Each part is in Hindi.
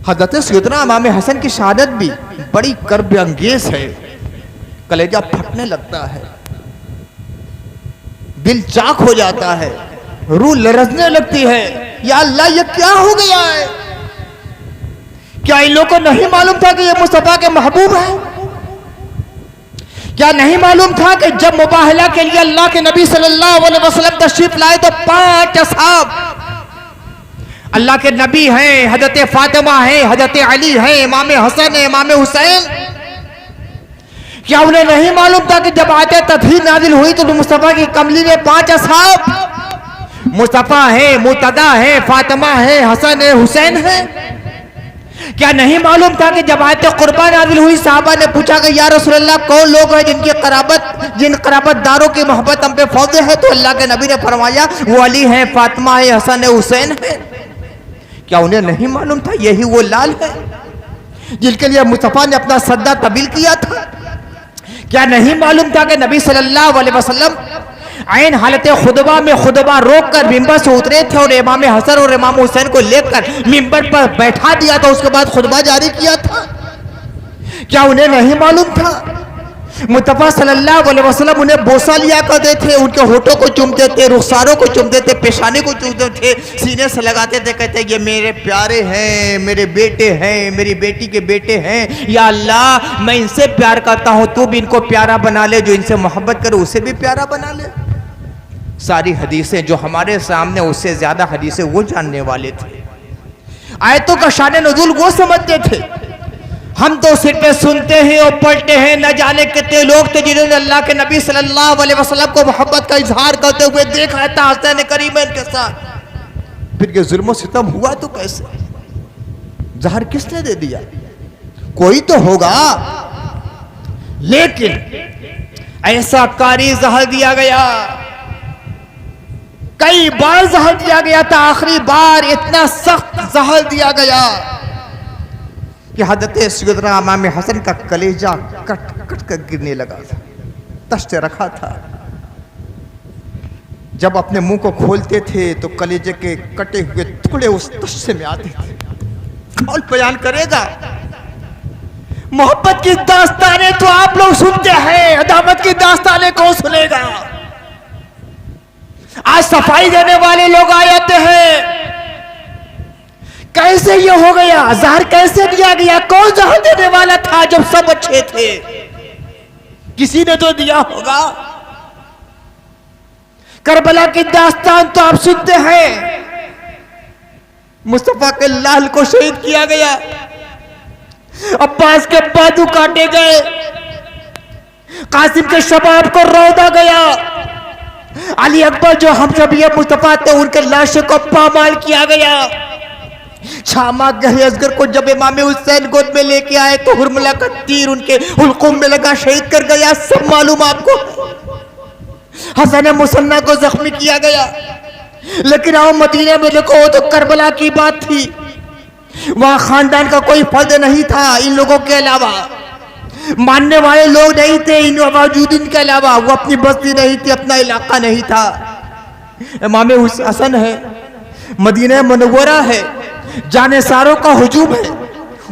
हज़रत सैयदना इमाम हसन की शहादत भी बड़ी कर्ब अंगेज है। कलेजा फटने लगता है, दिल चाक हो जाता है, रूह लरजने लगती है। या अल्लाह, ये क्या हो गया है? क्या इन लोगों को नहीं मालूम था कि ये मुस्तफा के महबूब है? क्या नहीं मालूम था कि जब मुबाहला के लिए अल्लाह के नबी सल्लल्लाहु अलैहि वसल्लम तशरीफ लाए तो 5 असहाब अल्लाह के नबी हैं, हजरत फातिमा है, हजरत अली है, इमाम हसन है, इमाम हुसैन। क्या उन्हें नहीं मालूम था कि जब आयत तत्हीर नाजिल हुई तो मुस्तफा की कमली में 5 असहाब मुस्तफा है, मुर्तदा है, फातिमा है, हसन है, हुसैन है? क्या नहीं मालूम था कि जब आयत कुर्बा नाजिल हुई साहबा ने पूछा कि या रसूलल्लाह कौन लोग हैं जिन कराबतदारों की मोहब्बत हम पे फौज है? तो अल्लाह के नबी ने फरमाया वो अली है, फातिमा है, हसन है, हुसैन है। क्या उन्हें नहीं मालूम था यही वो लाल है जिनके लिए मुस्तफा ने अपना सद्दा तब्दील किया था? क्या नहीं मालूम था कि नबी सल्लल्लाहु अलैहि वसल्लम ऐन हालत खुतबा में खुतबा रोक कर मिंबर से उतरे थे और इमाम हसन और इमाम हुसैन को लेकर मिंबर पर बैठा दिया था, उसके बाद खुतबा जारी किया था? क्या उन्हें नहीं मालूम था? मुस्तफा सल्लल्लाहु अलैहि वसल्लम उन्हें बोसा लिया करते थे, उनके होठों को चूमते थे, रुखसारों को चूमते थे, पेशानी को चूमते थे, सीने से लगाते थे, कहते ये मेरे प्यारे हैं, मेरे बेटे हैं, मेरी बेटी के बेटे हैं। या अल्लाह, मैं इनसे प्यार करता हूं, तू भी इनको प्यारा बना ले, जो इनसे मोहब्बत करे उसे भी प्यारा बना ले। सारी हदीसें जो हमारे सामने, उससे ज्यादा हदीसें वो जानने वाले थे, आयतों का शान नुज़ूल वो समझते थे। हम तो सिर पे सुनते हैं और पढ़ते हैं, न जाने कितने लोग थे जिन्होंने अल्लाह के नबी सल्लल्लाहु अलैहि वसल्लम को मोहब्बत का इजहार करते हुए देखा था हसन करीमैन के साथ। फिर ये जुल्म सितम हुआ तो कैसे? जहर किसने दे दिया? कोई तो होगा, लेकिन ऐसा कारी जहर दिया गया, कई बार जहर दिया गया था, आखिरी बार इतना सख्त जहर दिया गया कि हज़रत सैयदना इमाम हसन का कलेजा कट कट कर गिरने लगा था, तश्ते रखा था। जब अपने मुंह को खोलते थे तो कलेजे के कटे हुए टुकड़े उस तश्ते में आते थे। कौन बयान करेगा? मोहब्बत की दास्तानें तो आप लोग सुनते हैं, अदावत की दास्तानें कौन सुनेगा? आज सफाई देने वाले लोग आ जाते हैं, कैसे ये हो गया, जहर कैसे दिया गया, कौन जहर देने वाला था जब सब अच्छे थे? किसी ने तो दिया होगा। करबला की दास्तान तो आप सुनते हैं, मुस्तफा के लाल को शहीद किया गया, अब्बास के बाजू काटे गए, कासिम के शबाब को रौदा गया, अली अकबर जो हम सब ये मुस्तफा थे उनके लाशों को पामाल किया गया। शामा गहे असगर को जब इमाम हुसैन गोद में लेके आए तो हुरमला का तीर उनके हुल्कुम में लगा, शहीद कर गया, सब मालूम आपको। हसन मुसन्ना को जख्मी किया गया। लेकिन आओ मदीने में देखो, वो तो करबला की बात थी, वहां खानदान का कोई फर्द नहीं था इन लोगों के अलावा, मानने वाले लोग नहीं थे इन बावजूद के अलावा, वो अपनी बस्ती नहीं थी, अपना इलाका नहीं था। इमाम हसन है, मदीना मुनव्वरा है, जाने सारों का हुजूम है,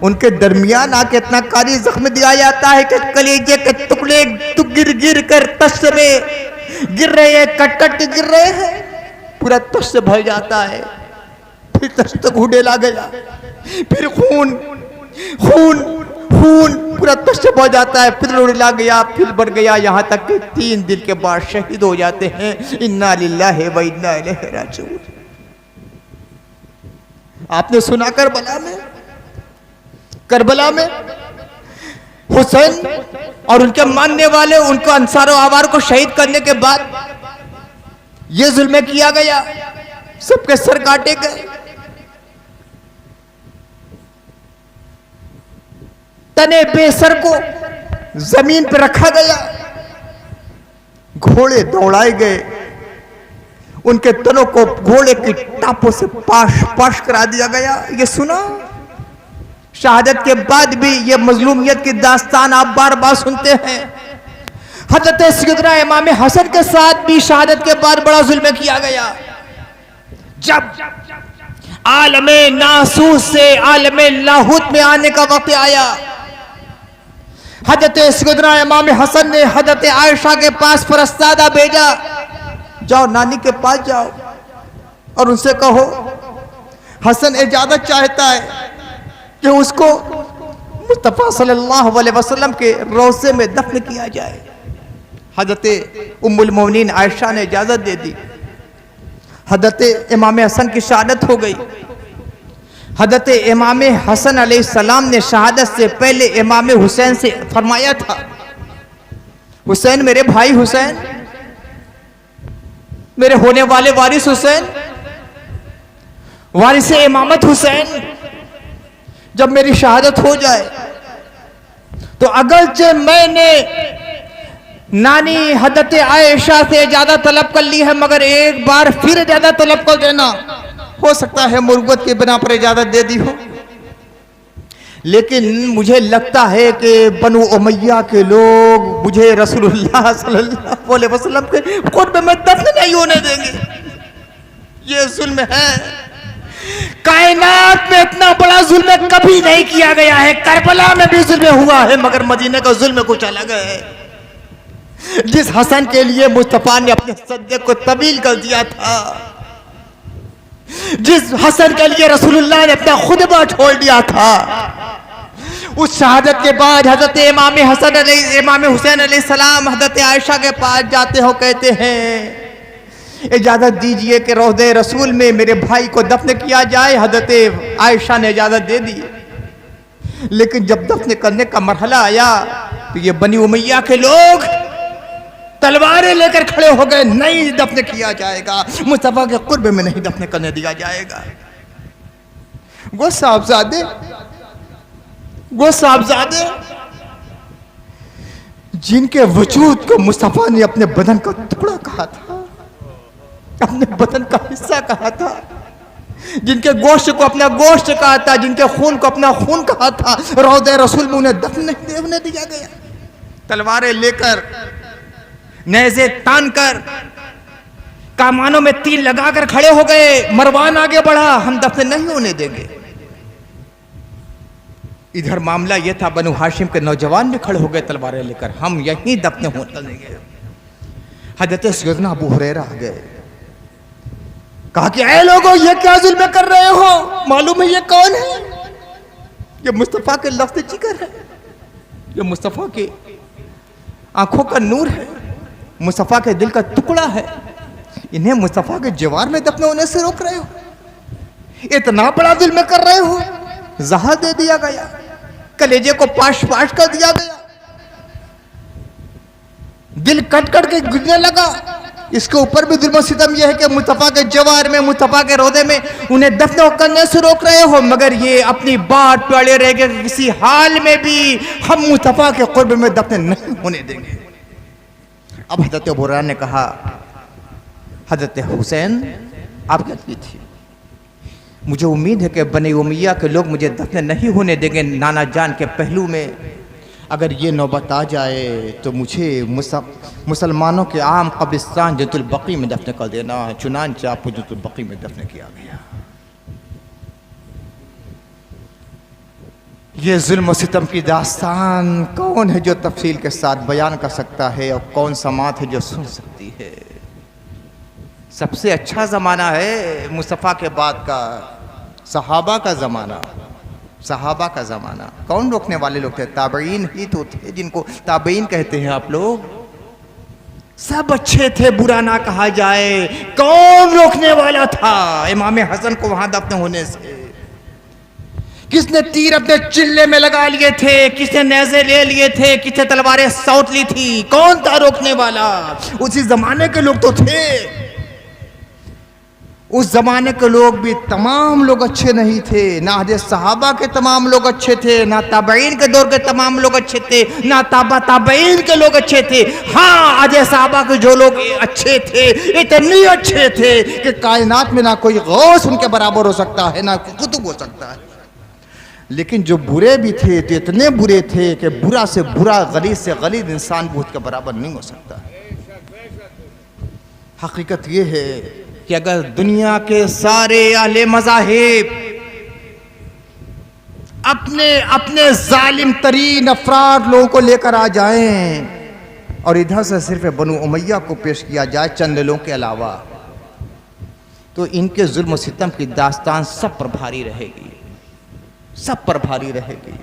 उनके दरमियान आके इतना कारी जख्म दिया जाता है कि कलेजे के टुकड़े गिर गिर कर तश्त में गिर रहे हैं, कट कट गिर रहे हैं, पूरा तश्त भर जाता है। फिर तश्त घूडे ला गया, फिर खून खून खून पूरा तश्त भर जाता है, फिर उड़ला गया, फिर बढ़ गया, यहाँ तक कि 3 दिन के बाद शहीद हो जाते हैं। इन्ना लिल्लाहि व इन्ना इलैहि राजिऊन। आपने सुना करबला में हुसैन और उनके मानने वाले, उनको अंसार आवार को शहीद करने के बाद ये जुल्म किया गया, सबके सर काटे गए, तने बेसर को जमीन पर रखा गया, घोड़े दौड़ाए गए, उनके तनों को घोड़े की टापों से पाश पाश करा दिया गया। ये सुना? शहादत के बाद भी ये मजलूमियत की दास्तान आप बार बार सुनते हैं। हज़रत सैयदना इमाम हसन के साथ भी शहादत के बाद बड़ा जुल्म किया गया। जब आलमे नासूस से आलमे लाहूत में आने का वक्त आया। हजरत सैयदना इमाम हसन ने हजरत आयशा के पास फरिश्ता भेजा, जाओ नानी के पास जाओ और उनसे कहो हसन इजाजत चाहता है कि उसको मुस्तफा सल्लल्लाहु अलैहि वसल्लम के रोज़े में दफन किया जाए। हजरत उम्मुल मोमिनीन आयशा ने इजाजत दे दी। हजरत इमाम हसन की शहादत हो गई। हजरत इमाम हसन अलैहिस्सलाम ने शहादत से पहले इमाम हुसैन से फरमाया था, हुसैन मेरे भाई हुसैन, मेरे होने वाले वारिस हुसैन, वारिस इमामत हुसैन, जब मेरी शहादत हो जाए तो अगरचे मैंने नानी हजरत आयशा से इजाजत तलब कर ली है, मगर एक बार फिर इजाजत तलब कर देना। हो सकता है मुर्बत के बिना पर इजाजत दे दी हो, लेकिन मुझे लगता है कि बनु उमैया के लोग मुझे रसूलुल्लाह सल्लल्लाहु अलैहि वसल्लम के खुतबे में दफन नहीं होने देंगे। ये जुल्म है। कायनात में इतना बड़ा जुल्म कभी नहीं किया गया है। करबला में भी जुल्म हुआ है, मगर मदीने का जुल्म कुछ अलग है। जिस हसन के लिए मुस्तफा ने अपने सद्दे को तब्दील कर दिया था, जिस हसन के लिए रसूलुल्लाह ने अपना खुतबा छोड़ दिया था, उस शहादत के बाद हजरत इमाम हुसैन अलैहिस्सलाम हजरत आयशा के पास जाते हो, कहते हैं इजाजत दीजिए कि रोज़े रसूल में मेरे भाई को दफन किया जाए। हजरत आयशा ने इजाजत दे दी, लेकिन जब दफन करने का मरहला आया तो ये बनी उमैया के लोग तलवारें लेकर खड़े हो गए, नहीं दफन किया जाएगा, मुस्तफा के कुर्ब में नहीं दफन करने दिया जाएगा। वो साहबजादे जिनके वजूद को मुस्तफा ने अपने बदन का टुकड़ा कहा था, अपने बदन का हिस्सा कहा था, जिनके गोश्त को अपना गोश्त कहा था, जिनके खून को अपना खून कहा था, रोज़े रसूल में उन्हें दफन नहीं होने दिया गया। तलवारें लेकर, नेज़े तान कर, कामानों में तीर लगाकर खड़े हो गए। मरवान आगे बढ़ा, हम दफन नहीं होने देंगे। इधर मामला यह था, बनु हाशिम के नौजवान भी खड़े हो गए तलवारें लेकर, हम यहीं दफन होने देंगे। हजरत सैयदना अबू हुरैरा आ गए, कहा कि ऐ लोगों, ये क्या जुल्म कर रहे हो? मालूम है ये कौन है? ये मुस्तफा के लफ्ज़ जिक्र है, ये मुस्तफा के आंखों का नूर है, मुस्तफा के दिल का टुकड़ा है। इन्हें मुस्तफा के जवार में दफन होने से रोक रहे हो? इतना बड़ा जुल्म कर रहे हो? जहर दे दिया गया, कलेजे को पाश पाश कर दिया गया, दिल कट कट के गिरने लगा। इसके ऊपर भी जुल्म सितम यह है कि मुस्तफा के जवार में, मुस्तफा के रोज़े में उन्हें दफन करने से रोक रहे हो, मगर ये अपनी बात पे अड़े रह गए, किसी हाल में भी हम मुस्तफा के कुर्ब में दफन नहीं होने देंगे। अब हजरत अबू हुरैरा ने कहा, हजरत हुसैन आप गलती थी, मुझे उम्मीद है कि बनी उमैया के लोग मुझे दफन नहीं होने देंगे नाना जान के पहलू में। अगर ये नौबत आ जाए तो मुझे मुसलमानों के आम कब्रिस्तान जन्नतुल बकी में दफन कर देना। चुनांचे आपको जन्नतुल बकी में दफन किया गया। ये जुल्म सितम की दास्तान कौन है जो तफसील के साथ बयान कर सकता है, और कौन समात है जो सुन सकती है? सबसे अच्छा ज़माना है मुस्तफ़ा के बाद का सहाबा का ज़माना। सहाबा का ज़माना कौन रोकने वाले लोग थे? ताबईन ही तो थे, जिनको ताबईन कहते हैं आप लोग। सब अच्छे थे, बुरा ना कहा जाए। कौन रोकने वाला था इमाम हसन को वहां दफन होने से? किसने तीर अपने चिल्ले में लगा लिए थे? किसने नेज़े ले लिए थे? किसने तलवारें सौंट ली थी? कौन था रोकने वाला? उसी जमाने के लोग तो थे। उस जमाने के लोग भी तमाम लोग अच्छे नहीं थे। ना हज़रत सहाबा के तमाम लोग अच्छे थे, ना ताबईन के दौर के तमाम लोग अच्छे थे, ना ताबईन के लोग अच्छे थे। हाँ, हज़रत सहाबा के जो लोग अच्छे थे, इतने अच्छे थे कि कायनात में ना कोई गौस उनके बराबर हो सकता है, ना कुतुब हो सकता है। लेकिन जो बुरे भी थे तो इतने बुरे थे कि बुरा से बुरा, गलीज से गलीज इंसान भी उसके बराबर नहीं हो सकता। हकीकत ये है कि अगर दुनिया के सारे अहले मज़ाहिब अपने अपने जालिम तरीन अफराद लोगों को लेकर आ जाएं और इधर से सिर्फ बनु उमैया को पेश किया जाए चंद लोगों के अलावा, तो इनके जुल्म सितम की दास्तान सब पर भारी रहेगी, सब पर भारी रहेगी।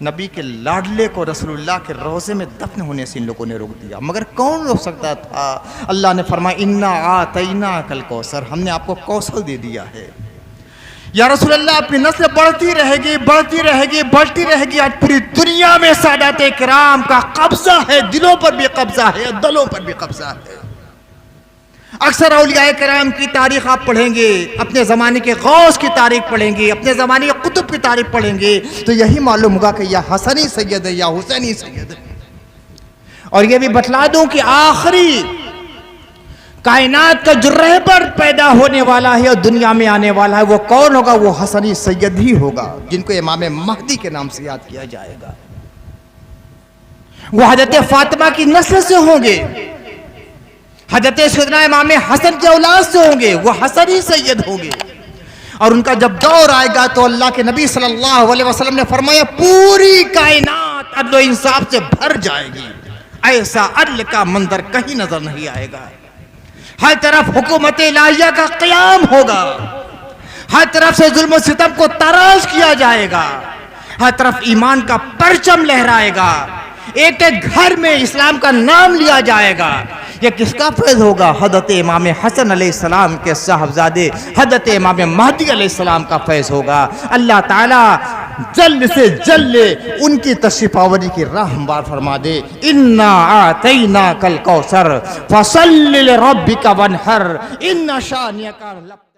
नबी के लाडले को रसूलुल्लाह के रोज़े में दफन होने से इन लोगों ने रोक दिया, मगर कौन रोक सकता था? अल्लाह ने फरमाया इन्ना आतैना कल कौसर, हमने आपको कौशल दे दिया है। या रसूलुल्लाह आपकी नस्ल बढ़ती रहेगी, बढ़ती रहेगी, बढ़ती रहेगी। आज पूरी दुनिया में सादाते किराम का कब्जा है, दिलों पर भी कब्जा है, दलों पर भी कब्जा है। अक्सर औलिया किराम की तारीख आप पढ़ेंगे, अपने ज़माने के गौस की तारीख पढ़ेंगे, अपने ज़माने के कुतुब की तारीख पढ़ेंगे, तो यही मालूम होगा कि या हसनी सैयद है या हुसैनी सैयद है। और ये भी बतला दूं कि आखिरी कायनात का जो रहबर पैदा होने वाला है और दुनिया में आने वाला है, वो कौन होगा? वो हसनी सैयद ही होगा, जिनको इमाम महदी के नाम से याद किया जाएगा। वो हजरत फातिमा की नस्ल से होंगे, हजरत सैयदना इमाम हसन के औलाद से होंगे, वो हसनी सैयद होंगे। और उनका जब दौर आएगा तो अल्लाह के नबी सल्लल्लाहु अलैहि वसल्लम ने फरमाया पूरी कायनात अदल इंसाफ से भर जाएगी, ऐसा अदल का मंजर कहीं नजर नहीं आएगा। हर तरफ हुकूमत इलाहिया का क़याम होगा, हर तरफ से जुल्म सितम को तराश किया जाएगा, हर तरफ ईमान का परचम लहराएगा, एक एक घर में इस्लाम का नाम लिया जाएगा। ये किसका फैज़ होगा? हज़रत इमाम हसन अलैहिस्सलाम के साहबजादे हज़रत इमाम महदी अलैहिस्सलाम का फैज़ होगा। अल्लाह ताला जल्द से जल्द उनकी तशरीफ़ आवरी की राह हमवार फरमा दे। इन्ना आतैना कल कौसर फसल्लि लिरब्बिका वन्हर इन्ना शानियका